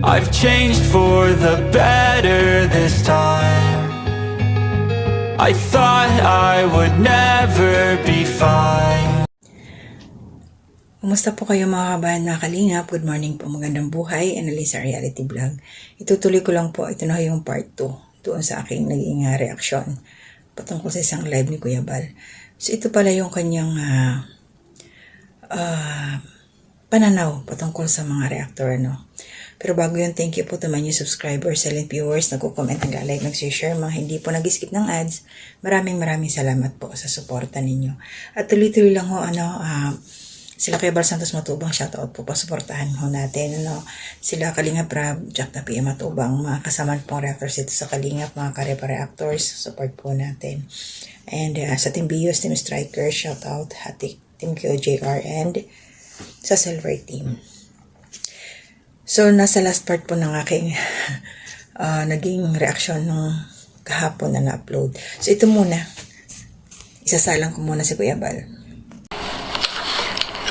I've changed for the better this time. I thought I would never be fine. Kumusta po kayo mga kabayan na kalingap? Good morning po, magandang buhay, Annalisa Reality Vlog. Itutuloy ko lang po, ito na yung part 2 doon sa aking naging reaksyon patungkol sa isang live ni Kuya Bal. So ito pala yung kanyang pananaw patungkol sa mga reactor, no? Pero bago yun, thank you po to my new subscribers, silent viewers, nagko-comment, nag-like, nag-share, mga hindi po nag-skip ng ads. Maraming salamat po sa suporta ninyo. At tuloy-tuloy lang ho, sila Kuya Bal Santos Matubang, shoutout po, pasuportahan ho natin, sila Kalingap Rab, Jack na PM Matubang, mga kasama pong reactors dito sa Kalingap, mga Karepa reactors, support po natin. And sa Team Bios, Team Striker, shoutout, Hatik, Team QJR, and sa Silver Team. So, nasa last part po ng aking naging reaction ng kahapon na na-upload. So, ito muna. Isasalang ko muna si Kuya Bal.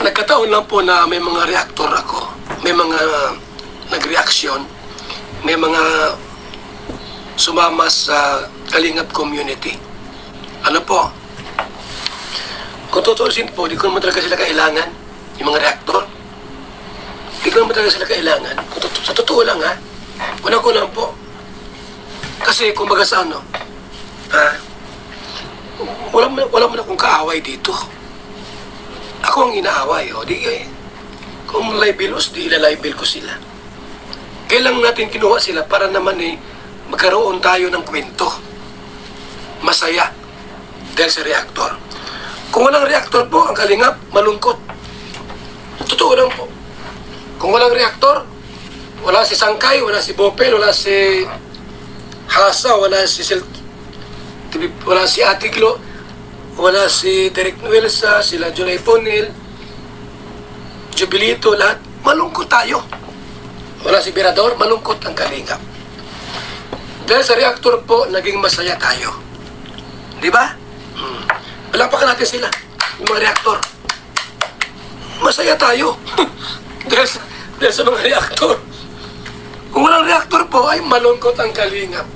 Nagkataon lang po na may mga reactor ako. May mga nag-reaction. May mga sumama sa Kalingap community. Ano po? Kung tutuusin po, di ko naman talaga sila kailangan. Yung mga reactor. Di ko naman talaga sila kailangan. Sa totoo lang ha. Una ko lang po. Kasi kumbaga sa ano, wala man akong kaaway dito. Ako ang inaaway. O, kung libelos, di ilalibel ko sila. Kailang natin kinuha sila para naman magkaroon tayo ng kwento. Masaya. Dahil sa reactor. Kung walang reactor po, ang Kalingap, malungkot. Totoo lang po. Kung walang reactor, wala si Sangkay, wala si Bopel, wala si Hasa, wala si Atiglo, wala si Derek Nuelsa, sila Junay Ponil, Jubilito, lahat. Malungkot tayo. Wala si Berador, malungkot ang Kalingap. Dahil sa reactor po, naging masaya tayo. Di ba? Palapakan natin sila, yung mga reactor. Masaya tayo. dahil sa mga reactor. Kung walang reactor po, ay malungkot ang Kalingap.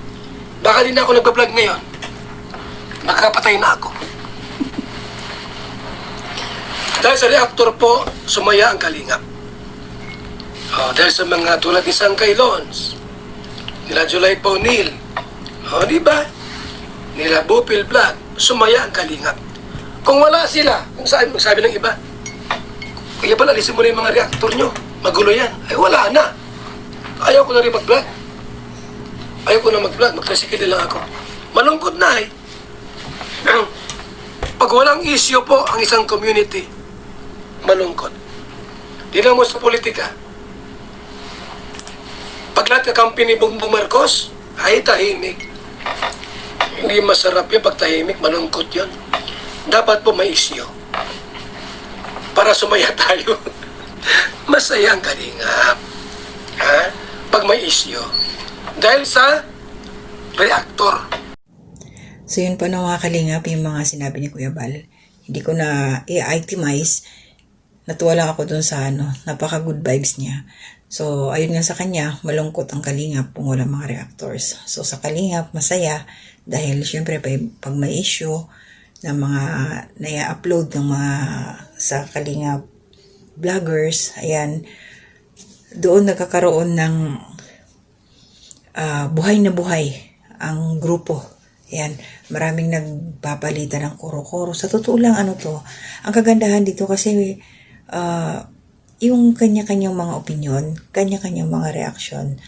Baka din ako nagpa-vlog ngayon. Nakapatay na ako. Dahil sa reactor po, sumaya ang Kalingap. Dahil sa mga tulad ni Sangkay Lons, nila July Paunil, di ba? Nila Bupil Vlog, sumaya ang Kalingap. Kung wala sila, kung sabi ng iba, kaya pala, alisin mo na yung mga reactor nyo. Magulo yan. Ay, wala na. Ayaw ko na rin mag-vlog. Ayaw ko na mag-vlog. Mag-tricycle lang ako. Malungkot na Pag walang issue po ang isang community, malungkot. Di na mo sa politika. Pag lahat ng company Bongbong Marcos, ay tahimik. Hindi masarap yun pag tahimik. Malungkot yun. Dapat po may issue. Para sumaya tayo. Masaya ang Kalingap. Pag may issue. Dahil sa reactor. So yun pa na mga Kalingap, yung mga sinabi ni Kuya Bal. Hindi ko na i-itemize. Natuwa lang ako dun sa napaka good vibes niya. So ayun nga sa kanya, malungkot ang Kalingap kung walang mga reactors. So sa Kalingap, masaya. Dahil syempre pag may issue, na mga nai-upload ng mga sa Kalingap vloggers, ayan, doon nagkakaroon ng buhay na buhay ang grupo. Ayan, maraming nagpapalitan ng koro-koro. Sa totoo lang, ang kagandahan dito kasi yung kanya-kanyang mga opinion, kanya-kanyang mga reaction,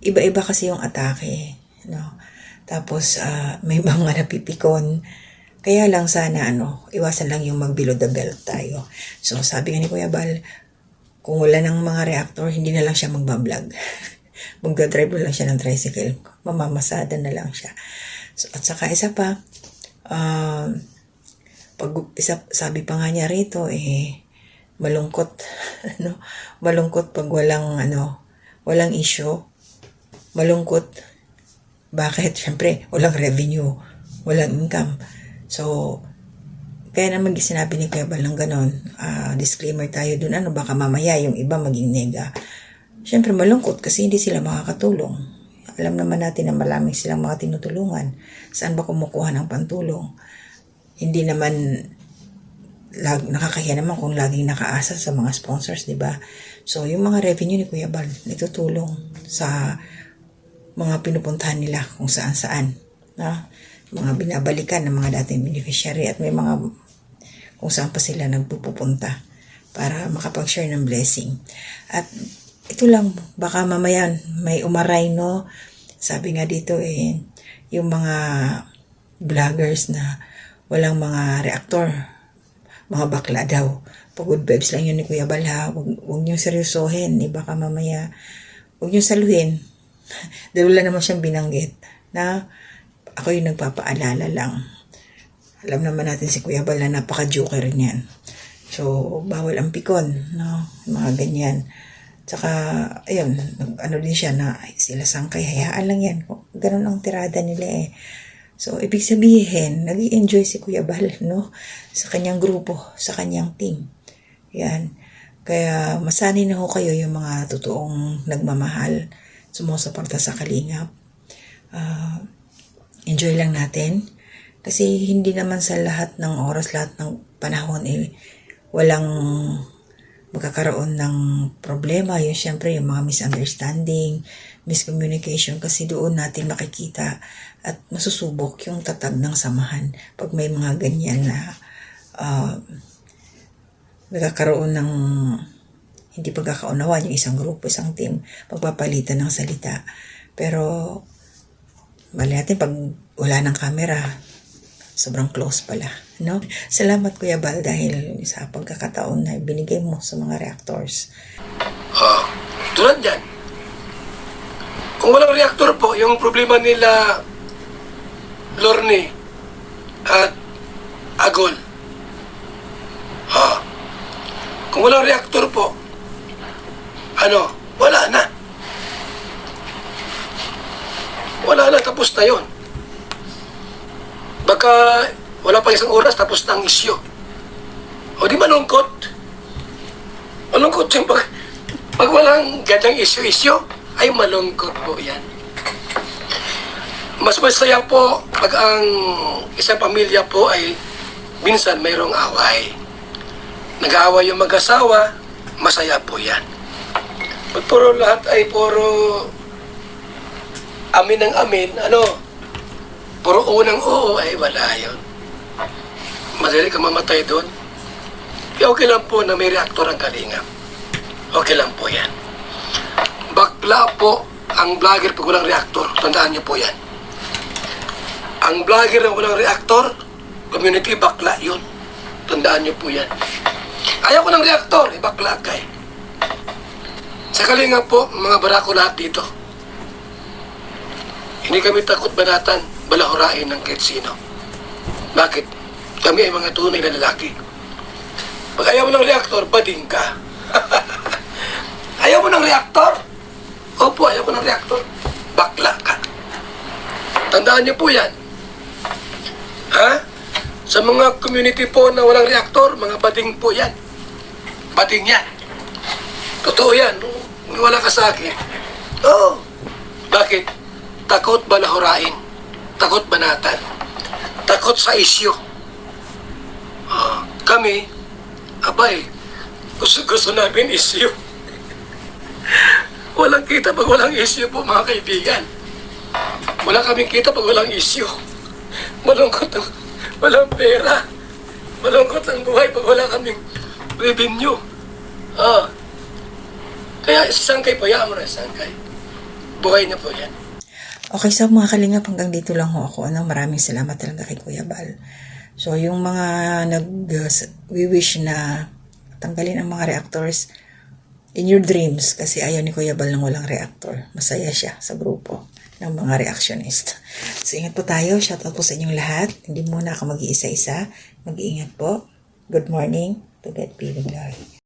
iba-iba kasi yung atake, no? Tapos may mga napipikon. Kaya lang sana iwasan lang yung mag-below the belt tayo. So sabi nga ni Kuya Bal, kung wala ng mga reactor, hindi na lang siya magbablog. Magdadrive lang siya ng tricycle. Mamamasada na lang siya. So, at saka isa pa, sabi pa nga niya rito, malungkot. Malungkot pag walang issue. Malungkot. Bakit? Siyempre, walang revenue. Walang income. So, kaya naman sinabi ni Kuya Bal ng ganon, disclaimer tayo dun, baka mamaya yung iba maging nega. syempre malungkot kasi hindi sila makakatulong. Alam naman natin na maraming silang mga tinutulungan. Saan ba kumukuha ng pantulong? Hindi naman nakakahiya naman kung laging nakaasa sa mga sponsors, di ba? So, yung mga revenue ni Kuya Bal, itutulong sa mga pinupuntahan nila kung saan-saan. Na? Mga binabalikan ng mga dating beneficiary at may mga kung saan pa sila nagpupunta para makapag-share ng blessing. At ito lang, baka mamaya may umaray, no? Sabi nga dito yung mga vloggers na walang mga reactor, mga bakla daw. Pagod vibes lang yun ni Kuya Bal, ha. Huwag niyong seryosohin. Baka mamaya, huwag niyong saluhin. Dahil wala naman siyang binanggit na ako yung nagpapaalala lang. Alam naman natin si Kuya Bal na napaka-joker niyan. So, bawal ang pikon, no? Mga ganyan. Tsaka, ayun, ano din siya na sila sangkay, hayaan lang yan. Ganun ang tirada nila So, ibig sabihin, nag-i-enjoy si Kuya Bal, no? Sa kanyang grupo, sa kanyang team. Yan. Kaya, masanay na ho kayo yung mga totoong nagmamahal, sumusuporta sa Kalingap. Enjoy lang natin. Kasi, hindi naman sa lahat ng oras, lahat ng panahon, walang magkakaroon ng problema. Yung syempre, yung mga misunderstanding, miscommunication, kasi doon natin makikita at masusubok yung tatag ng samahan pag may mga ganyan na nagkakaroon ng hindi pagkakaunawan yung isang grupo, isang team, pagpapalitan ng salita. Pero mali natin pag wala ng camera, sobrang close pala, no? Salamat Kuya Bal dahil sa pagkakataon na binigay mo sa mga reactors. Tulad yan. Kung walang reactor po, yung problema nila Lorne at Agol. Kung walang reactor po, wala na. Wala na, tapos na yun. Baka wala pa isang oras, tapos na ang isyo. O di malungkot. Malungkot yung pag walang ganyang isyo-isyo, ay malungkot po yan. Mas masaya po pag ang isang pamilya po ay minsan mayroong away. Nag-aaway yung mag-asawa, masaya po yan. Pag puro lahat ay puro amin ng amin, puro unang oo, ay wala yun. Madali ka mamatay doon. Okay lang po na may reactor ang Kalingap. Okay lang po yan. Bakla po ang vlogger pag walang reactor. Tandaan niyo po yan. Ang vlogger na walang reactor, community bakla yun. Tandaan niyo po yan. Ayaw ko ng reactor, bakla ka eh. Sa Kalingap po, mga barako lahat dito. Hindi kami takot banatan, balahurain ng kahit sino. Bakit? Kami ay mga tunay na lalaki. Pag ayaw mo ng reactor, bading ka. Ayaw mo ng reactor? Opo, ayaw ko ng reactor. Bakla ka. Tandaan niyo po yan. Sa mga community po na walang reactor, mga bading po yan. Bading yan. Totoo yan. Wala ka sa akin. Oo. Bakit? Takot balahurain. Takot banatan. Takot sa isyo. Kami, abay, gusto namin isyo. Walang kita pag walang isyo po, mga kaibigan. Wala kaming kita pag walang isyo. Malungkot ang walang pera. Malungkot ang buhay pag wala kaming revenue. Kaya sangkay po, yaan mo na sangkay. Buhay na po yan. Okay, so mga Kalingap, hanggang dito lang ho ako. Maraming salamat talaga kay Kuya Bal. So, yung mga nag-wish na tanggalin ang mga reactors in your dreams, kasi ayaw ni Kuya Bal ng walang reactor. Masaya siya sa grupo ng mga reactionist. So, ingat po tayo. Shoutout po sa inyong lahat. Hindi muna ako mag-iisa-isa. Mag-iingat po. Good morning. To God be the glory.